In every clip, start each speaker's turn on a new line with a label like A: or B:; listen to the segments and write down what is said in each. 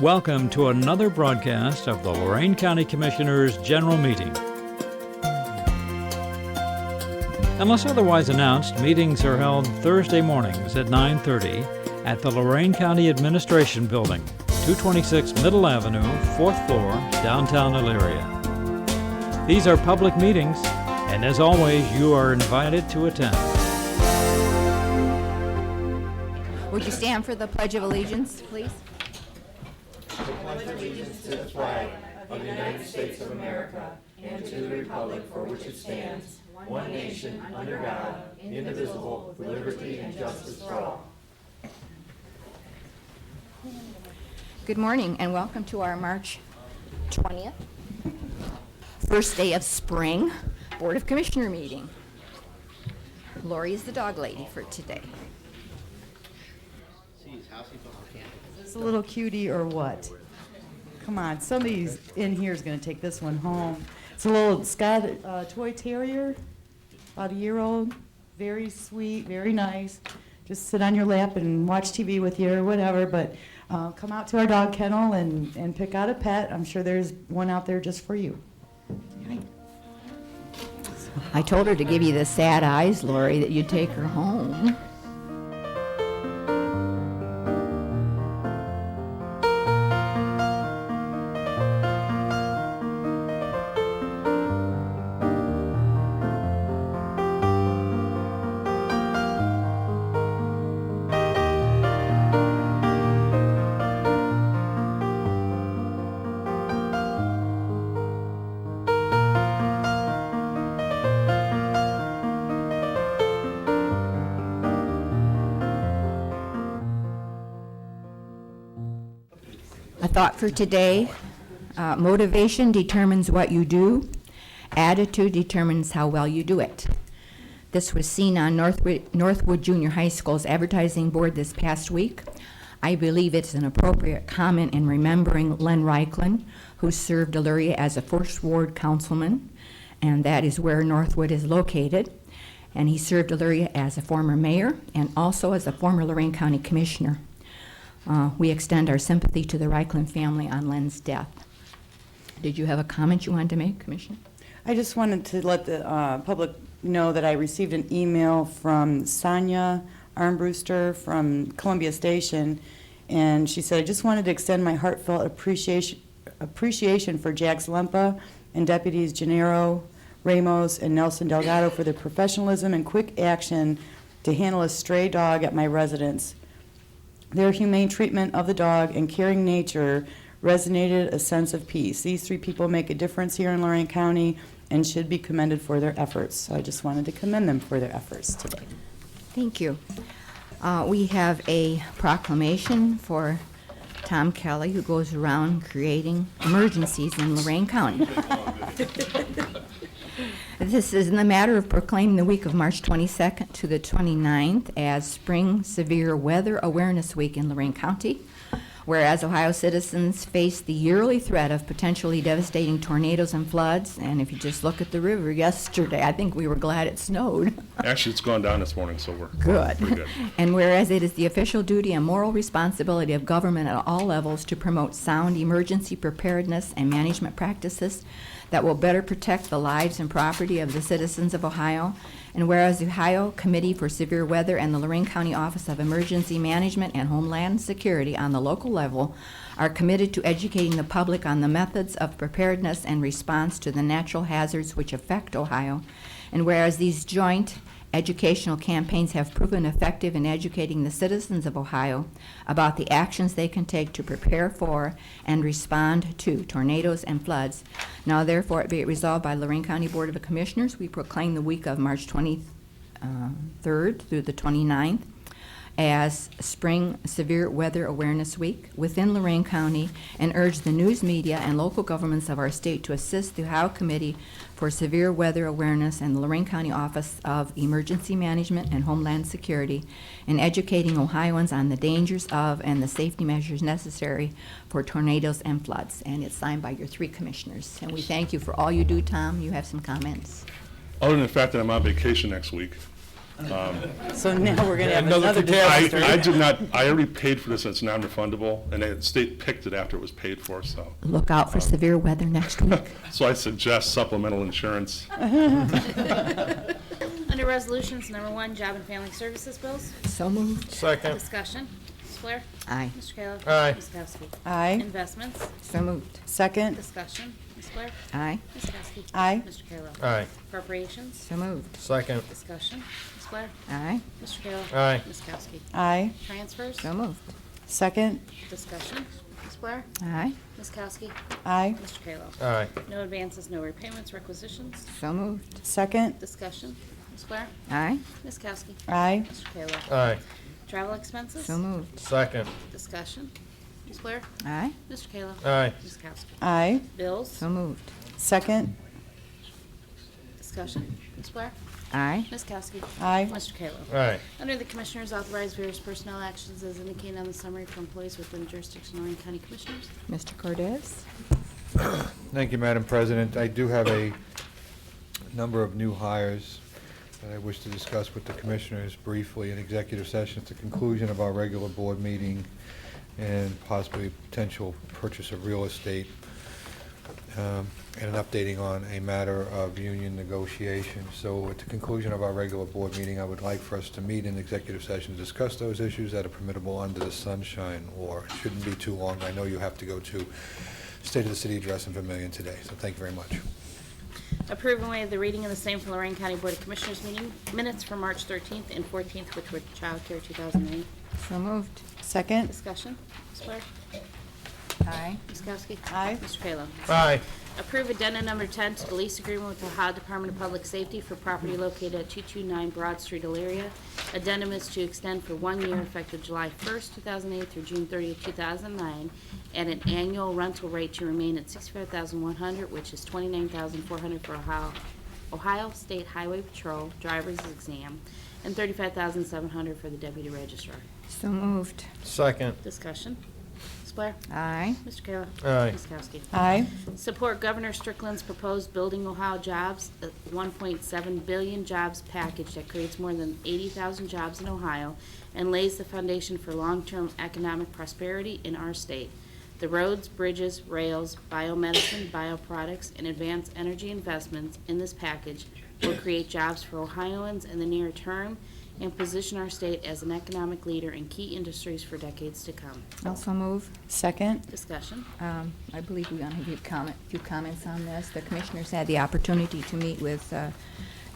A: Welcome to another broadcast of the Lorain County Commissioners' General Meeting. Unless otherwise announced, meetings are held Thursday mornings at 9:30 at the Lorain County Administration Building, 226 Middle Avenue, 4th floor, downtown Elyria. These are public meetings, and as always, you are invited to attend.
B: Would you stand for the Pledge of Allegiance, please? Good morning and welcome to our March 20th, first day of spring, Board of Commissioner meeting. Lori is the dog lady for today.
C: Is this a little cutie or what? Come on, somebody's in here is going to take this one home. It's a little Scott toy terrier, about a year old, very sweet, very nice. Just sit on your lap and watch TV with you or whatever, but come out to our dog kennel and pick out a pet. I'm sure there's one out there just for you. Hi.
B: I told her to give you the sad eyes, Lori, that you'd take her home. A thought for today, motivation determines what you do, attitude determines how well you do it. This was seen on Northwood Junior High School's advertising board this past week. I believe it's an appropriate comment in remembering Len Reichlin, who served Elyria as a First Ward councilman, and that is where Northwood is located. And he served Elyria as a former mayor and also as a former Lorain County commissioner. We extend our sympathy to the Reichlin family on Len's death. Did you have a comment you wanted to make, Commissioner?
C: I just wanted to let the public know that I received an email from Sonia Armbruster from Columbia Station, and she said, I just wanted to extend my heartfelt appreciation for Jax Lempa and Deputies Gennaro, Ramos, and Nelson Delgado for their professionalism and quick action to handle a stray dog at my residence. Their humane treatment of the dog and caring nature resonated a sense of peace. These three people make a difference here in Lorain County and should be commended for their efforts. So I just wanted to commend them for their efforts today.
B: Thank you. We have a proclamation for Tom Kelly, who goes around creating emergencies in Lorain County. This is in the matter of proclaiming the week of March 22nd to the 29th as Spring Severe Weather Awareness Week in Lorain County. Whereas Ohio citizens face the yearly threat of potentially devastating tornadoes and floods, and if you just look at the river yesterday, I think we were glad it snowed.
D: Actually, it's gone down this morning, so we're
B: good.
D: Pretty good.
B: And whereas it is the official duty and moral responsibility of government at all levels to promote sound emergency preparedness and management practices that will better protect the lives and property of the citizens of Ohio, and whereas the Ohio Committee for Severe Weather and the Lorain County Office of Emergency Management and Homeland Security on the local level are committed to educating the public on the methods of preparedness and response to the natural hazards which affect Ohio, and whereas these joint educational campaigns have proven effective in educating the citizens of Ohio about the actions they can take to prepare for and respond to tornadoes and floods. Now, therefore, it be it resolved by Lorain County Board of Commissioners, we proclaim the week of March 23rd through the 29th as Spring Severe Weather Awareness Week within Lorain County and urge the news media and local governments of our state to assist the Ohio Committee for Severe Weather Awareness and the Lorain County Office of Emergency Management and Homeland Security in educating Ohioans on the dangers of and the safety measures necessary for tornadoes and floods. And it's signed by your three commissioners. And we thank you for all you do, Tom. You have some comments.
D: Other than the fact that I'm on vacation next week,
C: So now we're going to have
E: Another
C: another
E: catastrophe.
C: disaster.
D: I did not, I already paid for this, and it's non-refundable, and the state picked it after it was paid for, so.
B: Look out for severe weather next week.
D: So I suggest supplemental insurance.
F: Under Resolutions, number 1, Job and Family Services bills.
B: So moved.
E: Second.
F: Discussion. Ms. Blair?
B: Aye.
F: Mr. Kayla?
E: Aye.
F: Ms. Kowski?
C: Aye.
F: Investments.
B: So moved.
C: Second.
F: Discussion. Ms. Blair?
B: Aye.
F: Ms. Kowski?
C: Aye.
F: Mr. Kayla?
E: Aye.
F: Appropriations.
B: So moved.
E: Second.
F: Discussion. Ms. Blair?
B: Aye.
F: Mr. Kayla?
E: Aye.
F: Ms. Kowski?
C: Aye.
F: Transfers.
B: So moved.
C: Second.
F: Discussion. Ms. Blair?
B: Aye.
F: Ms. Kowski?
C: Aye.
F: Mr. Kayla?
E: Aye.
F: No advances, no repayments, requisitions.
B: So moved.
C: Second.
F: Discussion. Ms. Blair?
B: Aye.
F: Ms. Kowski?
C: Aye.
F: Mr. Kayla?
E: Aye.
F: Travel expenses.
B: So moved.
E: Second.
F: Discussion. Ms. Blair?
B: Aye.
F: Mr. Kayla?
E: Aye.
F: Ms. Kowski?
C: Aye.
F: Bills.
B: So moved.
C: Second.
F: Discussion. Ms. Blair?
B: Aye.
F: Ms. Kowski?
C: Aye.
F: Mr. Kayla?
E: Aye.
F: Under the Commissioners, authorize various personnel actions as indicated on the summary for employees within the jurisdiction of Lorain County Commissioners.
B: Mr. Cordez?
G: Thank you, Madam President. I do have a number of new hires that I wish to discuss with the Commissioners briefly in executive session at the conclusion of our regular board meeting and possibly potential purchase of real estate, and an updating on a matter of union negotiations. So at the conclusion of our regular board meeting, I would like for us to meet in executive session to discuss those issues that are permissible under the Sunshine Law. It shouldn't be too long. I know you have to go to State of the City Address in Vermillion today, so thank you very much.
F: Approve and waive the reading of the same for Lorain County Board of Commissioners meeting minutes for March 13th and 14th, which were Child Care 2008.
B: So moved.
C: Second.
F: Discussion. Ms. Blair?
B: Aye.
F: Ms. Kowski?
C: Aye.
F: Mr. Kayla?
E: Aye.
F: Approve addendum number 10 to the lease agreement with the Ohio Department of Public Safety for property located at 229 Broad Street, Elyria. Addendum is to extend for 1 year effective July 1st, 2008 through June 30th, 2009, at an annual rental rate to remain at $65,100, which is $29,400 for Ohio State Highway Patrol driver's exam, and $35,700 for the deputy registrar.
B: So moved.
E: Second.
F: Discussion. Ms. Blair?
B: Aye.
F: Mr. Kayla?
E: Aye.
F: Ms. Kowski?
C: Aye.
F: Support Governor Strickland's proposed Building Ohio Jobs, a $1.7 billion jobs package that creates more than 80,000 jobs in Ohio and lays the foundation for long-term economic prosperity in our state. The roads, bridges, rails, biomedicine, bioproducts, and advanced energy investments in this package will create jobs for Ohioans in the near term and position our state as an economic leader in key industries for decades to come.
B: Also move.
C: Second.
F: Discussion.
B: I believe we want to give a few comments on this. The commissioners had the opportunity to meet with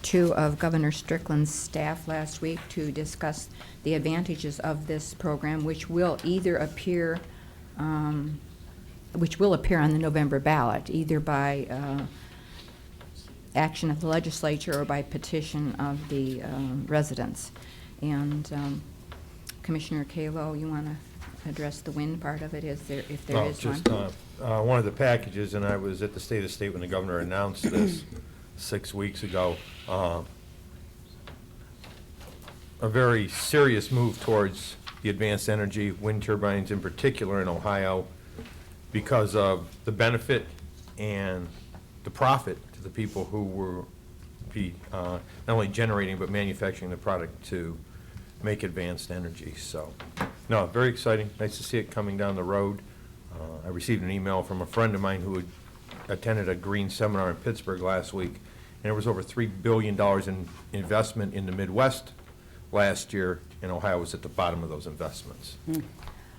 B: two of Governor Strickland's staff last week to discuss the advantages of this program, which will either appear, which will appear on the November ballot, either by action of the legislature or by petition of the residents. And Commissioner Kalo, you want to address the wind part of it, if there is one?
E: Just one of the packages, and I was at the State of the State when the governor announced this 6 weeks ago. A very serious move towards the advanced energy, wind turbines in particular in Ohio, because of the benefit and the profit to the people who will be not only generating but manufacturing the product to make advanced energy. So, no, very exciting. Nice to see it coming down the road. I received an email from a friend of mine who had attended a green seminar in Pittsburgh last week, and there was over $3 billion in investment in the Midwest last year, and Ohio was at the bottom of those investments.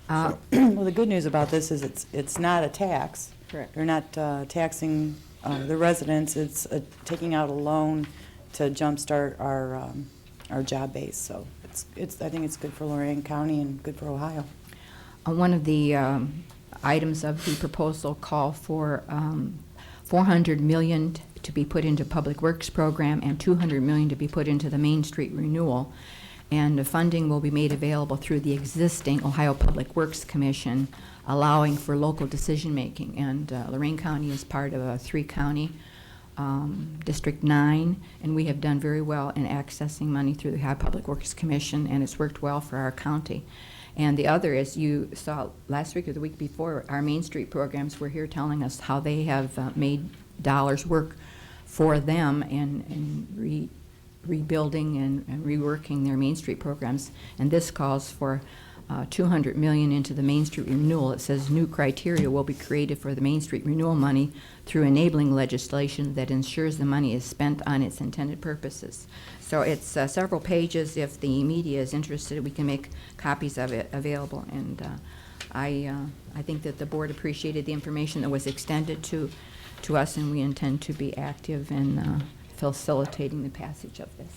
C: Well, the good news about this is it's not a tax.
B: Correct.
C: They're not taxing the residents. It's taking out a loan to jumpstart our job base. So I think it's good for Lorain County and good for Ohio.
B: One of the items of the proposal call for $400 million to be put into Public Works program and $200 million to be put into the Main Street renewal. And the funding will be made available through the existing Ohio Public Works Commission, allowing for local decision-making. And Lorain County is part of a 3-county District 9, and we have done very well in accessing money through the Ohio Public Works Commission, and it's worked well for our county. And the other, as you saw last week or the week before, our Main Street programs were here telling us how they have made dollars work for them and rebuilding and reworking their Main Street programs, and this calls for $200 million into the Main Street renewal. It says new criteria will be created for the Main Street renewal money through enabling legislation that ensures the money is spent on its intended purposes. So it's several pages. If the media is interested, we can make copies of it available. And I think that the board appreciated the information that was extended to us, and we intend to be active in facilitating the passage of this.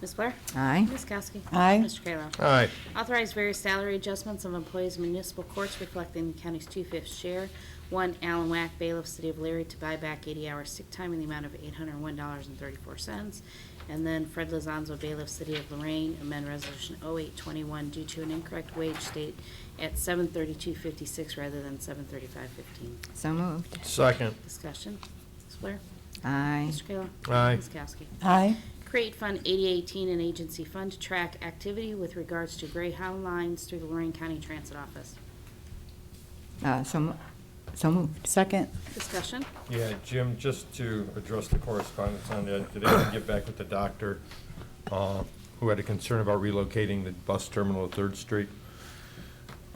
F: Ms. Blair?
B: Aye.
F: Ms. Kowski?
C: Aye.
F: Mr. Kayla?
E: Aye.
F: Authorize various salary adjustments of employees in municipal courts reflecting the county's 2/5 share. One, Alan Wack, bailiff, City of Larry, to buy back 80 hours sick time in the amount of $801.34. And then Fred Lozanzo, bailiff, City of Lorain, amend Resolution 0821 due to an incorrect wage state at $732.56 rather than $735.15.
B: So moved.
E: Second.
F: Discussion. Ms. Blair?
B: Aye.
F: Mr. Kayla?
E: Aye.
F: Ms. Kowski?
C: Aye.
F: Create Fund 8018, an agency fund to track activity with regards to Greyhound lines through the Lorain County Transit Office.
B: So moved.
C: Second.
F: Discussion.
E: Yeah, Jim, just to address the correspondence on that, did anyone get back with the doctor who had a concern about relocating the bus terminal at 3rd Street?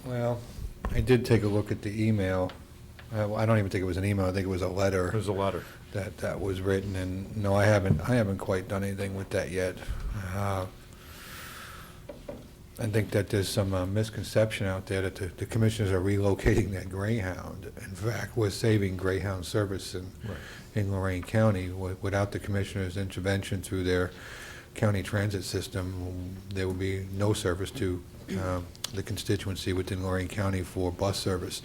G: Well, I did take a look at the email. I don't even think it was an email. I think it was a letter.
E: There's a letter.
G: That was written, and no, I haven't quite done anything with that yet. I think that there's some misconception out there that the commissioners are relocating that Greyhound. In fact, we're saving Greyhound service in Lorain County. Without the commissioners' intervention through their county transit system, there would be no service to the constituency within Lorain County for bus service.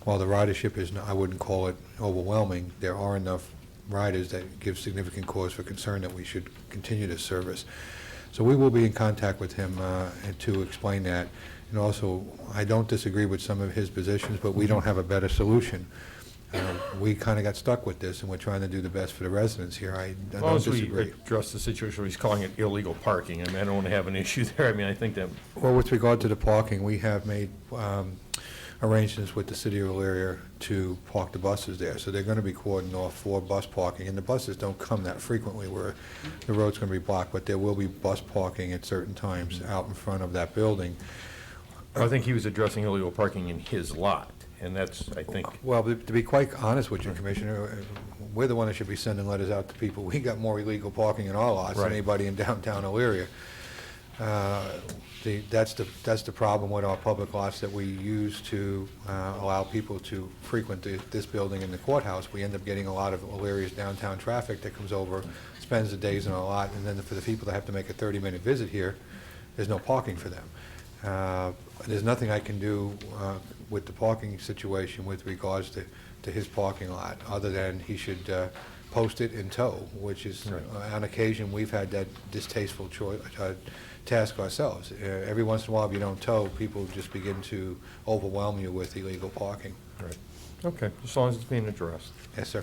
G: While the ridership is, I wouldn't call it overwhelming, there are enough riders that give significant cause for concern that we should continue this service. So we will be in contact with him to explain that. And also, I don't disagree with some of his positions, but we don't have a better solution. We kind of got stuck with this, and we're trying to do the best for the residents here. I
E: As long
G: don't
E: as we
G: disagree.
E: address the situation where he's calling it illegal parking, I mean, I don't want to have an issue there. I mean, I think that,
G: Well, with regard to the parking, we have made arrangements with the city of Elyria to park the buses there. So they're going to be cordoning off for bus parking, and the buses don't come that frequently where the road's going to be blocked, but there will be bus parking at certain times out in front of that building.
E: I think he was addressing illegal parking in his lot, and that's, I think,
G: Well, to be quite honest with you, Commissioner, we're the one that should be sending letters out to people. We got more illegal parking in our lots than
E: Right.
G: anybody in downtown Elyria. That's the problem with our public lots that we use to allow people to frequent this building and the courthouse. We end up getting a lot of Elyria's downtown traffic that comes over, spends the days in our lot, and then for the people that have to make a 30-minute visit here, there's no parking for them. There's nothing I can do with the parking situation with regards to his parking lot, other than he should post it in tow, which is, on occasion, we've had that distasteful task ourselves. Every once in a while, if you don't tow, people just begin to overwhelm you with illegal parking.
E: right. Okay, as long as it's being addressed.
G: Yes, sir.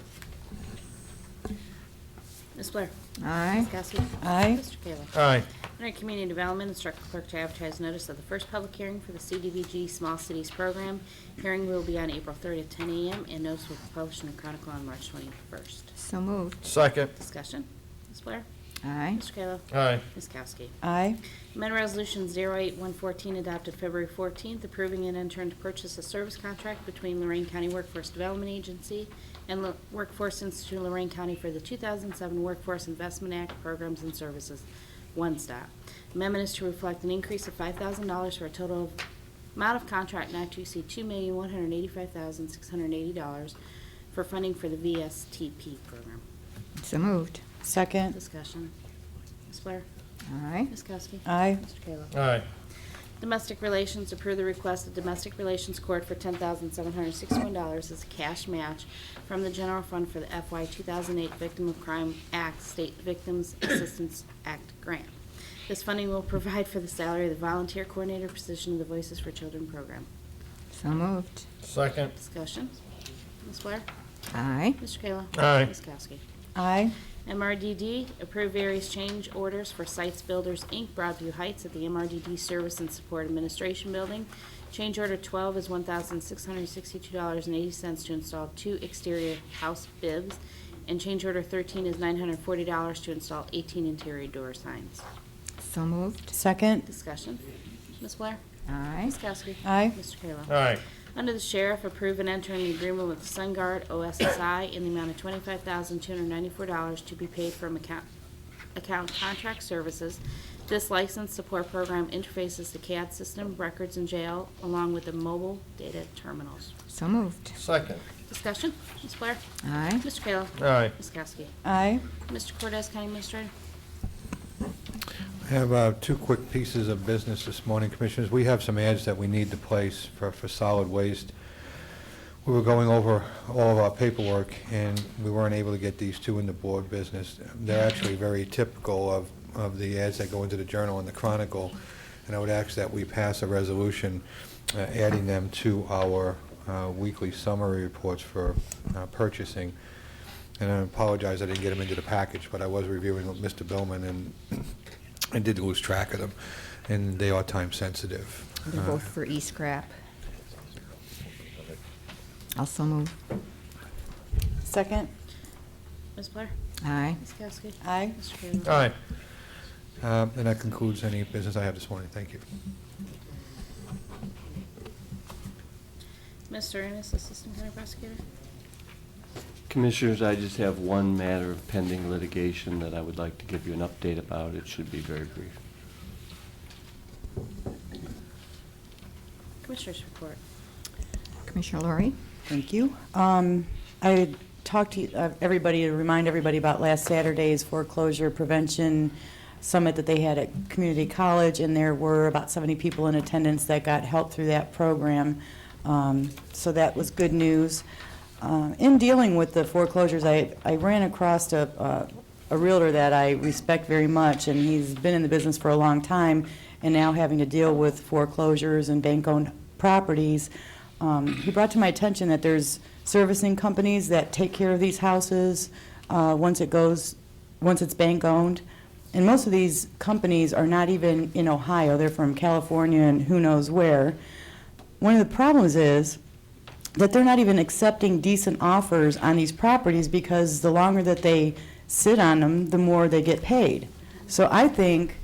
F: Ms. Blair?
B: Aye.
F: Ms. Kowski?
C: Aye.
F: Mr. Kayla?
E: Aye.
F: Under Community Development, instruct the clerk to advertise notice of the first public hearing for the Cdbg Small Cities Program. Hearing will be on April 30th at 10 a.m., and notice will be published in the Chronicle on March 21st.
B: So moved.
E: Second.
F: Discussion. Ms. Blair?
B: Aye.
F: Mr. Kayla?
E: Aye.
F: Ms. Kowski?
C: Aye.
F: Amendment Resolution 08114 adopted February 14th, approving an intern to purchase a service contract between Lorain County Workforce Development Agency and Workforce Institute of Lorain County for the 2007 Workforce Investment Act Programs and Services, One Stop. Amendment is to reflect an increase of $5,000 for a total amount of contract not to exceed $2,185,680 for funding for the VSTP program.
B: So moved.
C: Second.
F: Discussion. Ms. Blair?
B: Aye.
F: Ms. Kowski?
C: Aye.
F: Mr. Kayla?
E: Aye.
F: Domestic Relations, approve the request of Domestic Relations Court for $10,761 as a cash match from the general fund for the FY 2008 Victim of Crime Act State Victims Assistance Act grant. This funding will provide for the salary of the volunteer coordinator position of the Voices for Children program.
B: So moved.
E: Second.
F: Discussion. Ms. Blair?
B: Aye.
F: Mr. Kayla?
E: Aye.
F: Ms. Kowski?
C: Aye.
F: MRDD, approve various change orders for Sites Builders, Inc., Broadview Heights at the MRDD Service and Support Administration Building. Change order 12 is $1,662.80 to install 2 exterior house bibs, And change order 13 is $940 to install 18 interior door signs.
B: So moved.
C: Second.
F: Discussion. Ms. Blair?
B: Aye.
F: Ms. Kowski?
C: Aye.
F: Mr. Kayla?
E: Aye.
F: Under the Sheriff, approve and enter an agreement with SunGuard OSSI in the amount of $25,294 to be paid from account contract services. This license support program interfaces the CAD system, records in jail, along with the mobile data terminals.
B: So moved.
E: Second.
F: Discussion. Ms. Blair?
B: Aye.
F: Mr. Kayla?
E: Aye.
F: Ms. Kowski?
C: Aye.
F: Mr. Cortez, County Administrator?
G: I have two quick pieces of business this morning, Commissioners. We have some ads that we need to place for solid waste. We were going over all of our paperwork, and we weren't able to get these two in the board business. They're actually very typical of the ads that go into the Journal and the Chronicle, and I would ask that we pass a resolution adding them to our weekly summary reports for purchasing. And I apologize I didn't get them into the package, but I was reviewing with Mr. Billman, and I did lose track of them, and they are time sensitive.
B: They're both for e-scrap. Also move.
C: Second.
F: Ms. Blair?
B: Aye.
F: Ms. Kowski?
C: Aye.
F: Mr. Kayla?
E: Aye.
G: And that concludes any business I have this morning. Thank you.
F: Mr. Ennis, Assistant County Prosecutor?
H: Commissioners, I just have one matter of pending litigation that I would like to give you an update about. It should be very brief.
F: Commissioners report.
B: Commissioner Lori?
C: Thank you. I talked to everybody, to remind everybody about last Saturday's foreclosure prevention summit that they had at Community College, and there were about 70 people in attendance that got help through that program. So that was good news. In dealing with the foreclosures, I ran across a realtor that I respect very much, and he's been in the business for a long time, and now having to deal with foreclosures and bank-owned properties. He brought to my attention that there's servicing companies that take care of these houses once it's bank-owned. And most of these companies are not even in Ohio. They're from California and who knows where. One of the problems is that they're not even accepting decent offers on these properties, because the longer that they sit on them, the more they get paid. So I think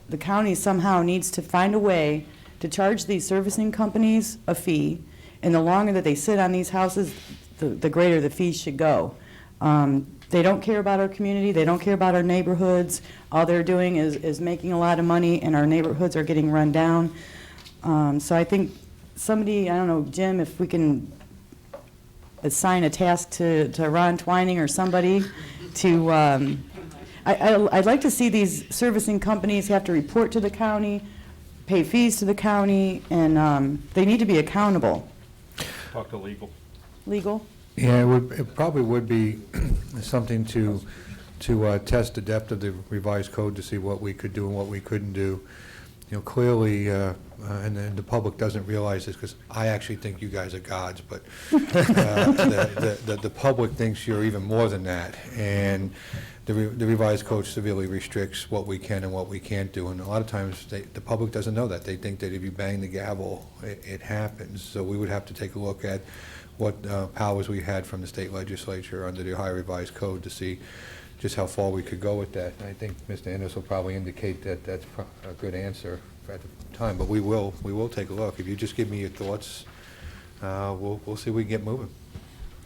C: the county somehow needs to find a way to charge these servicing companies a fee, and the longer that they sit on these houses, the greater the fees should go. They don't care about our community. They don't care about our neighborhoods. All they're doing is making a lot of money, and our neighborhoods are getting run down. So I think somebody, I don't know, Jim, if we can assign a task to Ron Twining or somebody to, I'd like to see these servicing companies have to report to the county, pay fees to the county, and they need to be accountable.
E: Talk to legal.
C: Legal?
G: Yeah, it probably would be something to test the depth of the revised code to see what we could do and what we couldn't do. You know, clearly, and the public doesn't realize this, because I actually think you guys are gods, but the public thinks you're even more than that. And the revised code severely restricts what we can and what we can't do. And a lot of times, the public doesn't know that. They think that if you bang the gavel, it happens. So we would have to take a look at what powers we had from the state legislature under the Ohio Revised Code to see just how far we could go with that. And I think Mr. Ennis will probably indicate that that's a good answer at the time, but we will take a look. If you just give me your thoughts, we'll see if we can get moving.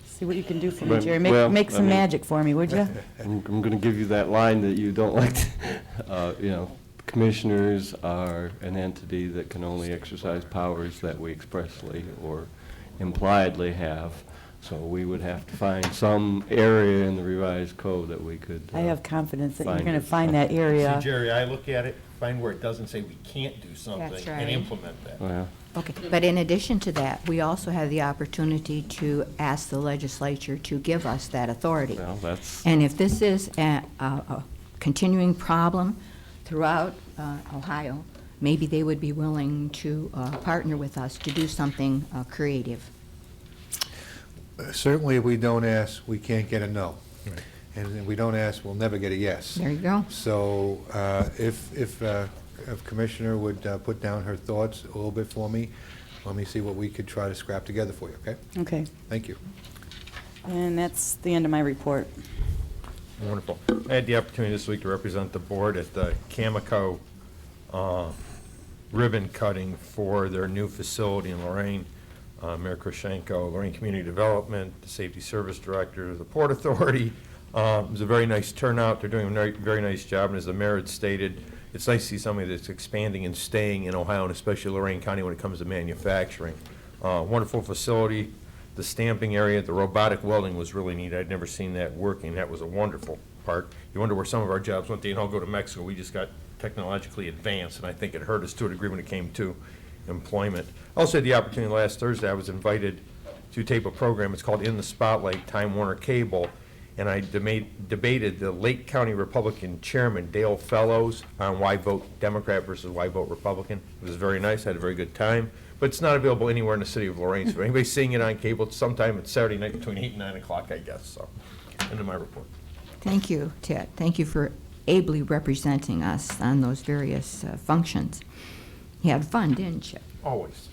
C: See what you can do for me,
H: But-
C: Jerry.
H: well,
C: Make
H: I
C: some
H: mean-
C: magic for me, would you?
H: I'm going to give you that line that you don't like to, commissioners are an entity that can only exercise powers that we expressly or impliedly have. So we would have to find some area in the revised code that we could.
C: I have confidence that you're
H: find
C: going to
H: it.
C: find that area.
E: See, Jerry, I look at it, find where it doesn't say we can't do something,
B: That's
E: and
B: right.
E: implement that.
H: Well,
B: Okay, but in addition to that, we also have the opportunity to ask the legislature to give us that authority.
H: well, that's,
B: And if this is a continuing problem throughout Ohio, maybe they would be willing to partner with us to do something creative.
G: Certainly, if we don't ask, we can't get a no. And if we don't ask, we'll never get a yes.
B: There you go.
G: So if Commissioner would put down her thoughts a little bit for me, let me see what we could try to scrap together for you, okay?
C: Okay.
G: Thank you.
C: And that's the end of my report.
E: Wonderful. I had the opportunity this week to represent the board at the Cameco ribbon cutting for their new facility in Lorain. Mayor Krashenko, Lorain Community Development, the Safety Service Director, the Port Authority. It was a very nice turnout. They're doing a very, very nice job, and as the mayor had stated, it's nice to see somebody that's expanding and staying in Ohio, and especially Lorain County when it comes to manufacturing. Wonderful facility. The stamping area, the robotic welding was really neat. I'd never seen that working. That was a wonderful part. You wonder where some of our jobs went. They didn't all go to Mexico. We just got technologically advanced, and I think it hurt us to a degree when it came to employment. I also had the opportunity last Thursday. I was invited to tape a program. It's called In the Spotlight, Time Warner Cable, and I debated the Lake County Republican Chairman, Dale Fellows, on why vote Democrat versus why vote Republican. It was very nice. I had a very good time. But it's not available anywhere in the city of Lorain. So anybody's seeing it on cable, sometime it's Saturday night between 8 and 9 o'clock, I guess. So, end of my report.
B: Thank you, Ted. Thank you for ably representing us on those various functions. You had fun, didn't you?
E: Always.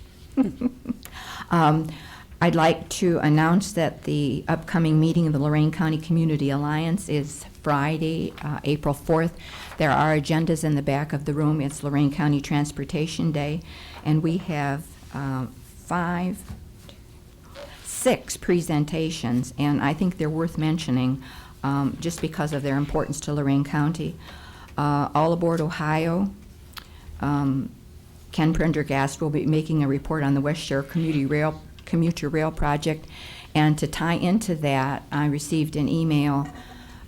B: I'd like to announce that the upcoming meeting of the Lorain County Community Alliance is Friday, April 4th. There are agendas in the back of the room. It's Lorain County Transportation Day, and we have 6 presentations, and I think they're worth mentioning just because of their importance to Lorain County. All Aboard Ohio. Ken Prendergast will be making a report on the West Shore Commuter Rail Project. And to tie into that, I received an email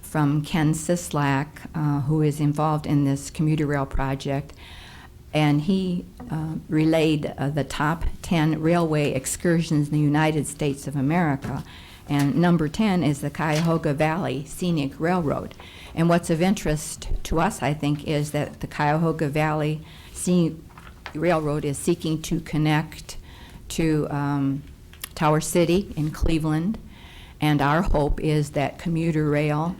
B: from Ken Sislak, who is involved in this commuter rail project, and he relayed the top 10 railway excursions in the United States of America. And number 10 is the Cuyahoga Valley Scenic Railroad. And what's of interest to us, I think, is that the Cuyahoga Valley Scenic Railroad is seeking to connect to Tower City in Cleveland, and our hope is that commuter rail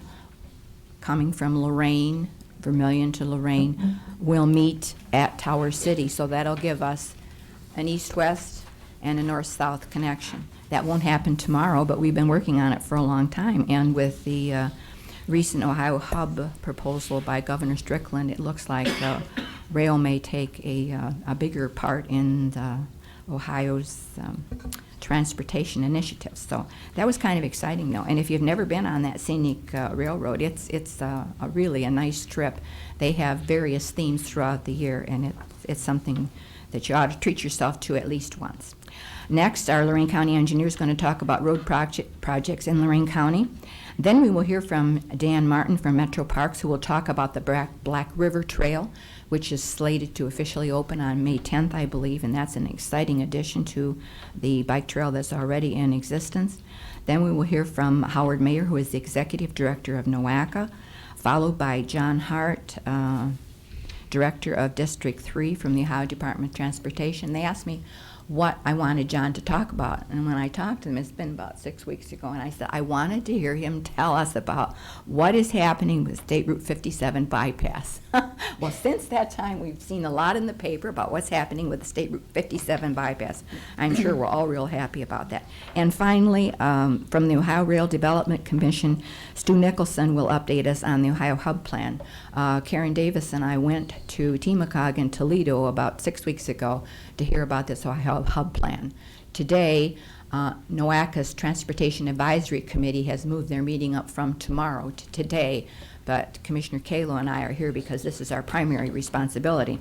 B: coming from Lorain, Vermillion to Lorain, will meet at Tower City. So that'll give us an east-west and a north-south connection. That won't happen tomorrow, but we've been working on it for a long time. And with the recent Ohio Hub proposal by Governor Strickland, it looks like rail may take a bigger part in Ohio's transportation initiatives. So that was kind of exciting, though. And if you've never been on that scenic railroad, it's really a nice trip. They have various themes throughout the year, and it's something that you ought to treat yourself to at least once. Next, our Lorain County engineer is going to talk about road projects in Lorain County. Then we will hear from Dan Martin from Metro Parks, who will talk about the Black River Trail, which is slated to officially open on May 10th, I believe, and that's an exciting addition to the bike trail that's already in existence. Then we will hear from Howard Mayer, who is the Executive Director of NOACA, followed by John Hart, Director of District 3 from the Ohio Department of Transportation. They asked me what I wanted John to talk about. And when I talked to him, it's been about 6 weeks ago, and I said, I wanted to hear him tell us about what is happening with State Route 57 bypass. Well, since that time, we've seen a lot in the paper about what's happening with the State Route 57 bypass. I'm sure we're all real happy about that. And finally, from the Ohio Rail Development Commission, Stu Nicholson will update us on the Ohio Hub Plan. Karen Davis and I went to TMCOG in Toledo about 6 weeks ago to hear about this Ohio Hub Plan. Today, NOACA's Transportation Advisory Committee has moved their meeting up from tomorrow to today, but Commissioner Kalo and I are here because this is our primary responsibility.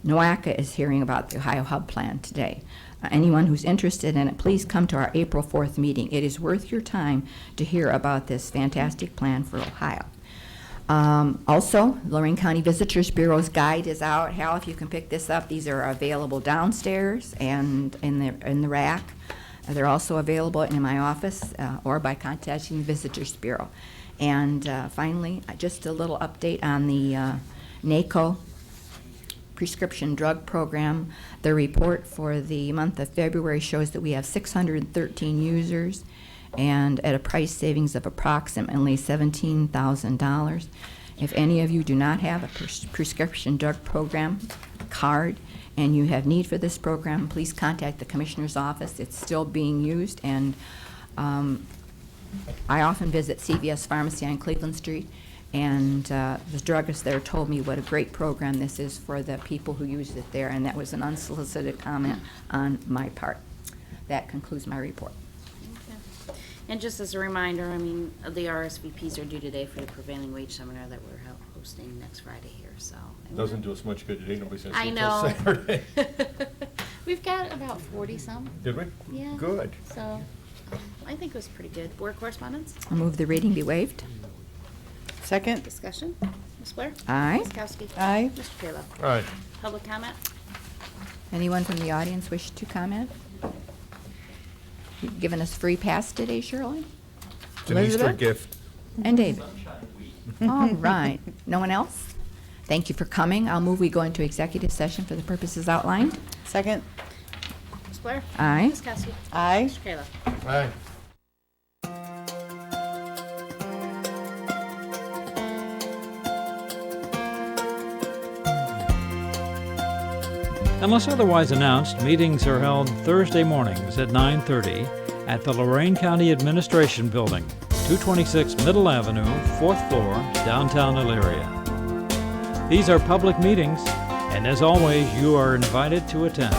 B: NOACA is hearing about the Ohio Hub Plan today. Anyone who's interested in it, please come to our April 4th meeting. It is worth your time to hear about this fantastic plan for Ohio. Also, Lorain County Visitors Bureau's guide is out. Hal, if you can pick this up, these are available downstairs and in the rack. They're also available in my office or by contacting the Visitors Bureau. And finally, just a little update on the NACO prescription drug program. The report for the month of February shows that we have 613 users and at a price savings of approximately $17,000. If any of you do not have a prescription drug program card and you have need for this program, please contact the Commissioner's office. It's still being used, and I often visit CVS Pharmacy on Cleveland Street, and the druggist there told me what a great program this is for the people who use it there, and that was an unsolicited comment on my part. That concludes my report.
F: Okay. And just as a reminder, I mean, the RSVPs are due today for the prevailing wage seminar that we're hosting next Friday here, so.
E: Doesn't do us much good today, nobody's gonna see
F: I
E: it till
F: know.
E: Saturday.
F: We've got about 40-some.
E: Did we?
F: Yeah.
E: Good.
F: So, I think it was pretty good. Board correspondence?
B: I move the reading be waived.
C: Second?
F: Discussion? Ms. Blair?
B: Aye.
F: Ms. Kowski?
C: Aye.
F: Mr. Kayla?
E: All right.
F: Public comment?
B: Anyone from the audience wish to comment? You've given us free pass today, Shirley?
E: It's an Easter
B: Elizabeth?
E: gift.
B: And David? All right. No one else? Thank you for coming. I'll move we go into executive session for the purposes outlined.
C: Second?
F: Ms. Blair?
B: Aye.
F: Ms. Kowski?
C: Aye.
F: Mr. Kayla?
E: All right.
A: Unless otherwise announced, meetings are held Thursday mornings at 9:30 at the Lorain County Administration Building, 226 Middle Avenue, 4th floor, downtown Elyria. These are public meetings, and as always, you are invited to attend.